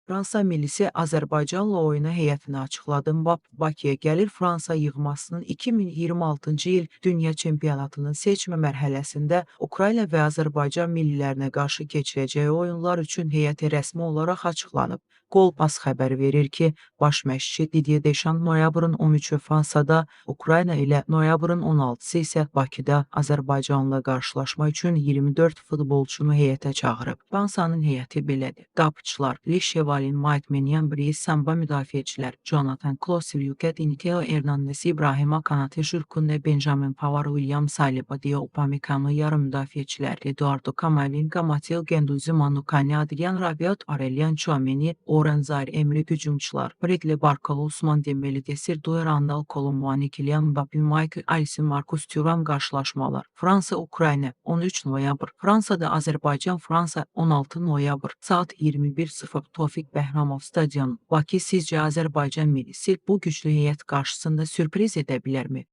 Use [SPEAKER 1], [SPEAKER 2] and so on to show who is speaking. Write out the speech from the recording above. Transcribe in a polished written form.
[SPEAKER 1] Fransa millisi Azərbaycanla oyuna heyətini açıqladı. Bakıya gəlir. Fransa yığmasının 2026-cı il Dünya Çempionatının seçmə mərhələsində Ukrayna və Azərbaycan millilərinə qarşı keçirəcəyi oyunlar üçün heyəti rəsmi olaraq açıqlanıb. Qol.pas xəbər verir ki, baş məşqçi Didier Deşan noyabrın 13-ü Fransada, Ukrayna ilə noyabrın 16-sı isə Bakıda Azərbaycanla qarşılaşma üçün 24 futbolçunu heyətə çağırıb. Fransanın heyəti belədir. Qapıçılar: Le Chevalin, Mike Maignan, Brice Samba, müdafiəçilər: Jonathan Kloster, Lüket Inteo, Hernandez, İbrahima Kanate, Jurkunde, Benjamin Pavard, William Saliba, Dio Upamecano, yarım müdafiəçilər: Eduardo Camavinga, Matteo Guendouzi, Manu Kone, Adrian Rabiot, Aurelien Tchouameni, Oren Zaire Emery, hücumçular: Bradley Barcola, Ousmane Dembele, Desir Doué, Randal Kolo Muani, Kylian Mbappé, Michael Olise, Marcus Thuram. Qarşılaşmalar: Fransa, Ukrayna 13 noyabr, Fransada Azərbaycan, Fransa 16 noyabr, saat 21:00 Tofiq Bəhramov stadionu. Bakı sizcə Azərbaycan millisi bu güclü heyət qarşısında sürpriz edə bilərmi?